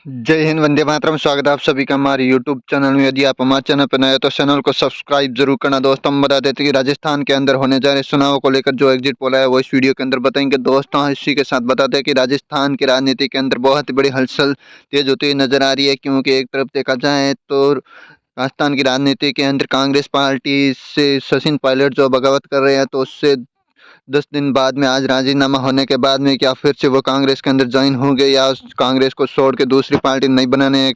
जय हिंद, वंदे मातरम। स्वागत है आप सभी का हमारे यूट्यूब चैनल में। यदि आप हमारे चैनल पर नए हो तो चैनल को सब्सक्राइब जरूर करना। दोस्तों, हम बता देते हैं कि राजस्थान के अंदर होने जा रहे चुनाव को लेकर जो एग्जिट पोल है वो इस वीडियो के अंदर बताएंगे। दोस्तों, इसी के साथ बताते हैं कि राजस्थान की राजनीति के अंदर बहुत ही बड़ी हलचल तेज होती हुई नजर आ रही है, क्योंकि एक तरफ देखा जाए तो राजस्थान की राजनीति के अंदर कांग्रेस पार्टी से सचिन पायलट जो बगावत कर रहे हैं, तो उससे 10 दिन बाद में आज राजीनामा होने के बाद में क्या फिर से वो कांग्रेस के अंदर ज्वाइन होंगे या उस कांग्रेस को छोड़ के दूसरी पार्टी नहीं बनाने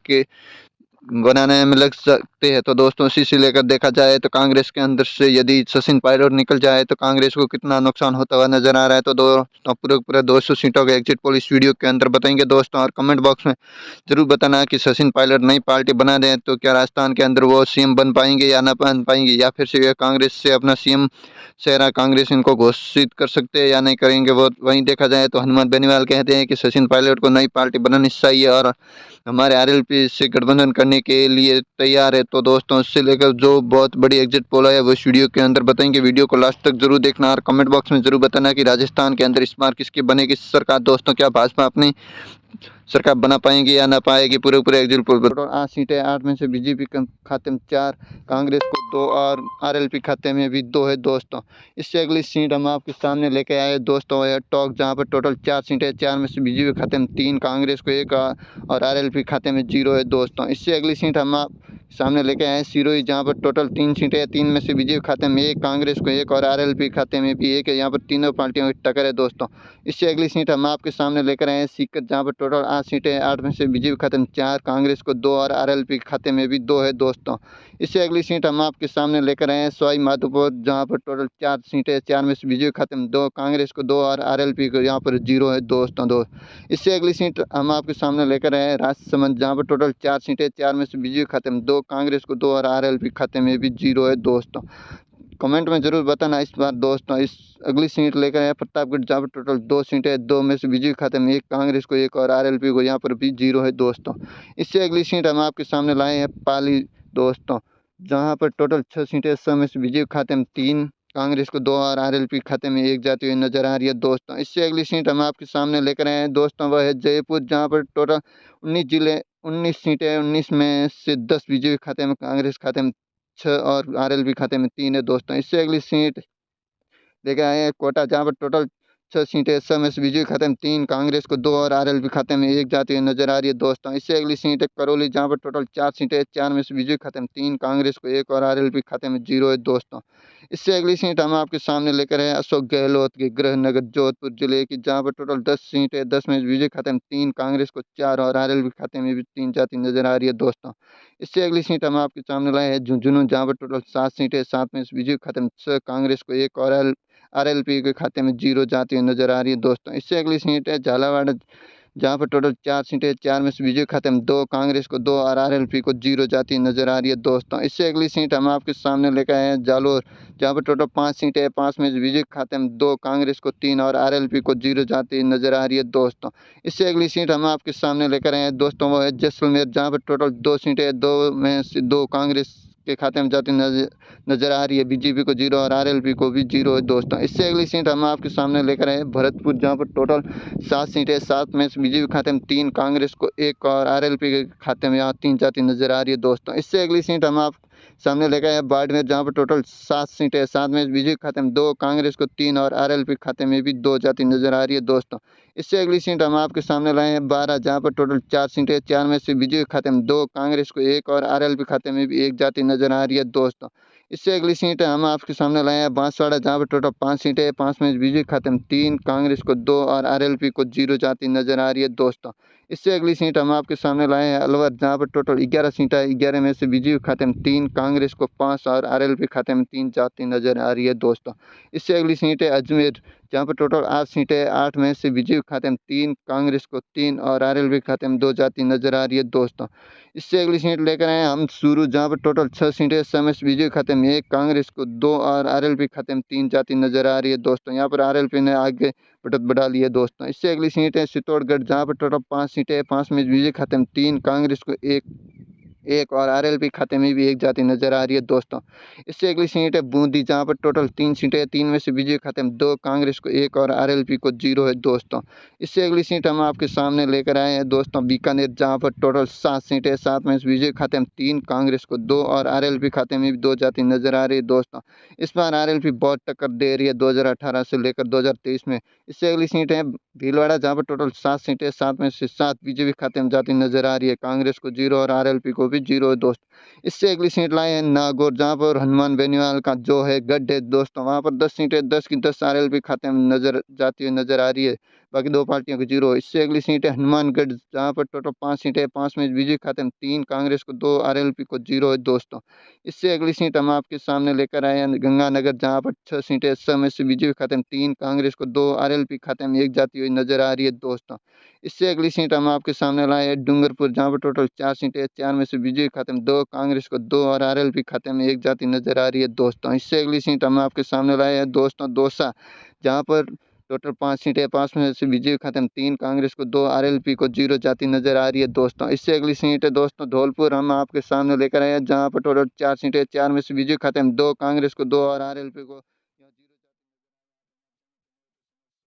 में लग सकते हैं। तो दोस्तों, इसी से लेकर देखा जाए तो कांग्रेस के अंदर से यदि सचिन पायलट निकल जाए तो कांग्रेस को कितना नुकसान होता हुआ नजर आ रहा है। तो दोस्तों, पूरे पूरे 200 सीटों के एग्जिट पोल इस वीडियो के अंदर बताएंगे दोस्तों। और कमेंट बॉक्स में जरूर बताना कि सचिन पायलट नई पार्टी बना दें तो क्या राजस्थान के अंदर वो सीएम बन पाएंगे या ना बन पाएंगे, या फिर से कांग्रेस से अपना सीएम चेहरा कांग्रेस इनको घोषित कर सकते हैं या नहीं करेंगे। वो वहीं देखा जाए तो हनुमान बेनीवाल कहते हैं कि सचिन पायलट को नई पार्टी बनानी चाहिए और हमारे आरएलपी से गठबंधन करने के लिए तैयार है। तो दोस्तों, इससे लेकर जो बहुत बड़ी एग्जिट पोल है वो इस वीडियो के अंदर बताएंगे। वीडियो को लास्ट तक जरूर देखना और कमेंट बॉक्स में जरूर बताना कि राजस्थान के अंदर इस बार किसकी बनेगी सरकार। दोस्तों, क्या भाजपा अपनी सरकार बना पाएंगी या ना पाएगी। पूरे पूरे एग्जिट पोल पर 8 सीटें, 8 में से बीजेपी के खाते में 4, कांग्रेस को 2 और आरएलपी खाते में भी 2 है दोस्तों। इससे अगली सीट हम आपके सामने लेके आए दोस्तों है टॉक, जहां पर टोटल 4 सीटें, 4 में से बीजेपी खाते में 3, कांग्रेस को 1 और आरएलपी खाते में 0 है दोस्तों। इससे अगली सीट हम आप सामने लेके आए सिरोही, जहां पर टोटल 3 सीटें, 3 में से बीजेपी खाते में 1, कांग्रेस को 1 और आरएलपी खाते में भी 1 है। यहाँ पर तीनों पार्टियों की टक्कर है दोस्तों। इससे अगली सीट हम आपके सामने लेकर आए हैं सीकर, जहाँ पर टोटल 8 सीटें, 8 में से बीजेपी खाते में 4, कांग्रेस को 2 और आरएलपी खाते में भी 2 है दोस्तों। इससे अगली सीट हम आपके सामने लेकर आए हैं सवाई माधोपुर, जहाँ पर टोटल 4 सीटें, 4 में से बीजेपी खाते में 2, कांग्रेस को 2 और आरएलपी को यहाँ पर 0 है दोस्तों। इससे अगली सीट हम आपके सामने लेकर आए हैं राजसमंद, जहाँ पर टोटल 4 सीटें, 4 में से बीजेपी खाते में 2, कांग्रेस को 2 और आरएलपी खाते में भी 0 है दोस्तों। कमेंट में जरूर बताना इस बार दोस्तों। इस अगली सीट लेकर आए प्रतापगढ़, जहाँ पर टोटल 2 सीटें, 2 में से बीजेपी खाते में 1, कांग्रेस को 1 और आरएलपी को यहाँ पर भी 0 है दोस्तों। इससे अगली सीट हम आपके सामने लाए हैं पाली दोस्तों, जहाँ पर टोटल 6 सीटें, 6 में से बीजेपी खाते में 3, कांग्रेस को 2 और आरएलपी खाते में 1 जाती हुई नजर आ रही है दोस्तों। इससे अगली सीट हम आपके सामने लेकर आए हैं दोस्तों, वह है जयपुर, जहाँ पर टोटल 19 सीटें, 19 में से 10 बीजेपी खाते में, कांग्रेस खाते में 6 और आरएलबी खाते में 3 है दोस्तों। इससे अगली सीट लेके आए हैं कोटा, जहाँ पर टोटल 6 सीटें, सब में से बीजेपी खाते में 3, कांग्रेस को 2 और आरएलबी खाते में 1 जाती हुई नजर आ रही है दोस्तों। इससे अगली सीट है करौली, जहाँ पर टोटल 4 सीटें, 4 में से बीजेपी खाते में 3, कांग्रेस को 1 और आरएलबी खाते में 0 है दोस्तों। इससे अगली सीट हम आपके सामने लेकर आए अशोक गहलोत के गृह नगर जोधपुर जिले की, जहाँ पर टोटल 10 सीटें, 10 में से बीजेपी खाते में 3, कांग्रेस को 4 और आरएलबी खाते में भी 3 जाती नजर आ रही है दोस्तों। इससे अगली सीट हम आपके सामने लाए हैं झुंझुनू, जहाँ पर टोटल 7 सीटें, 7 में से बीजेपी खाते में 6, कांग्रेस को 1 और आरएलपी के खाते में 0 जाती हुई नजर आ रही है दोस्तों। इससे अगली सीट है झालावाड़, जहाँ पर टोटल 4 सीटें, 4 में से बीजेपी खाते में 2, कांग्रेस को 2 और आरएलपी को 0 जाती नजर आ रही है दोस्तों। इससे अगली सीट हम आपके सामने लेकर आए हैं जालोर, जहाँ पर टोटल 5 सीटें, 5 में से बीजेपी खाते में 2, कांग्रेस को 3 और आरएलपी को 0 जाती नजर आ रही है दोस्तों। इससे अगली सीट हम आपके सामने लेकर आए हैं दोस्तों, वो है जैसलमेर, जहाँ पर टोटल 2 सीटें, 2 में से 2 कांग्रेस के खाते में जाती नजर आ रही है, बीजेपी को 0 और आरएलपी को भी 0 है दोस्तों। इससे अगली सीट हम आपके सामने लेकर आए भरतपुर, जहाँ पर टोटल 7 सीटें, 7 में से बीजेपी खाते में 3, कांग्रेस को 1 और आरएलपी के खाते में यहाँ 3 जाती नजर आ रही है दोस्तों। इससे अगली सीट हम आप सामने लेकर आए बाड़मेर, जहाँ पर टोटल 7 सीटें, 7 में से बीजेपी खाते में 2, कांग्रेस को 3 और आरएलपी खाते में भी 2 जाती नजर आ रही है दोस्तों। इससे अगली सीट हम आपके सामने लाए हैं 12, जहाँ पर टोटल 4 सीटें, 4 में से बीजेपी खाते में 2, कांग्रेस को 1 और आरएलपी खाते में भी 1 जाती नजर आ रही है दोस्तों। इससे अगली सीट हम आपके सामने लाए हैं बांसवाड़ा, जहाँ पर टोटल 5 सीटें, 5 में बीजेपी खाते में 3, कांग्रेस को 2 और आरएलपी को 0 जाती नजर आ रही है दोस्तों। इससे अगली सीट हम आपके सामने लाए हैं अलवर, जहाँ पर टोटल 11 सीटें, 11 में से बीजेपी खाते में 3, कांग्रेस को 5 और आरएलपी खाते में 3 जाती नजर आ रही है दोस्तों। इससे अगली सीट है अजमेर, जहाँ पर टोटल 8 सीटें, 8 में से बीजेपी खाते में 3, कांग्रेस को 3 और आरएलपी खाते में 2 जाती नजर आ रही है दोस्तों। इससे अगली सीट लेकर आए हम सूरू, जहाँ पर टोटल 6 सीटें, 6 में से बीजेपी खाते में 1, कांग्रेस को 2 और आरएलपी खाते में 3 जाती नजर आ रही है दोस्तों। यहाँ पर आरएलपी ने आगे बढ़त बढ़ा ली है दोस्तों। इससे अगली सीट है चित्तौड़गढ़, जहाँ पर टोटल 5 सीटें, 5 में बीजेपी खाते में 3, कांग्रेस को 1 एक और आरएलपी खाते में भी एक जाती नजर आ रही है दोस्तों। इससे अगली सीट है बूंदी, जहां पर टोटल 3 सीटें हैं, 3 में से बीजेपी खाते में 2, कांग्रेस को 1 और आरएलपी को 0 है दोस्तों। इससे अगली सीट हम आपके सामने लेकर आए हैं दोस्तों बीकानेर, जहां पर टोटल 7 सीटें, 7 में से बीजेपी खाते में 3, कांग्रेस को 2 और आरएलपी खाते में भी 2 जाती नजर आ रही है दोस्तों। इस बार आरएलपी बहुत टक्कर दे रही है 2018 से लेकर 2023 में। इससे अगली सीट है भीलवाड़ा, जहां पर टोटल 7 सीटें, 7 में से 7 बीजेपी खाते में जाती नजर आ रही है, कांग्रेस को 0 और आरएलपी को भी 0 है दोस्त। इससे अगली सीट लाए हैं नागौर, जहां पर हनुमान बेनीवाल का जो है गढ़ है दोस्तों, वहां पर 10 सीटें, 10 की 10 आरएलपी खाते में नजर जाती हुई नजर आ रही है, बाकी 2 पार्टियों को 0। इससे अगली सीट है हनुमानगढ़, जहां पर टोटल 5 सीटें, 5 में बीजेपी खाते में 3, कांग्रेस को 2, आरएलपी को 0 है दोस्तों। इससे अगली सीट हम आपके सामने लेकर आए हैं गंगानगर, जहां पर 6 सीटें, 6 में से बीजेपी खाते में 3, कांग्रेस को 2, आरएलपी खाते में 1 जाती हुई नजर आ रही है दोस्तों। इससे अगली सीट हम आपके सामने लाए हैं डूंगरपुर, जहां पर टोटल 4 सीटें, 4 में से बीजेपी खाते में 2, कांग्रेस को 2 और आरएलपी खाते में 1 जाती नजर आ रही है दोस्तों। इससे अगली सीट हम आपके सामने लाए हैं दोस्तों दौसा, जहां पर टोटल 5 सीटें, 5 में से बीजेपी खाते में 3, कांग्रेस को 2, आरएलपी को 0 जाती नजर आ रही है दोस्तों। इससे अगली सीट है दोस्तों धौलपुर, हम आपके सामने लेकर आए हैं, जहां पर टोटल 4 सीटें, 4 में से बीजेपी खाते में 2, कांग्रेस को 2 और आरएलपी को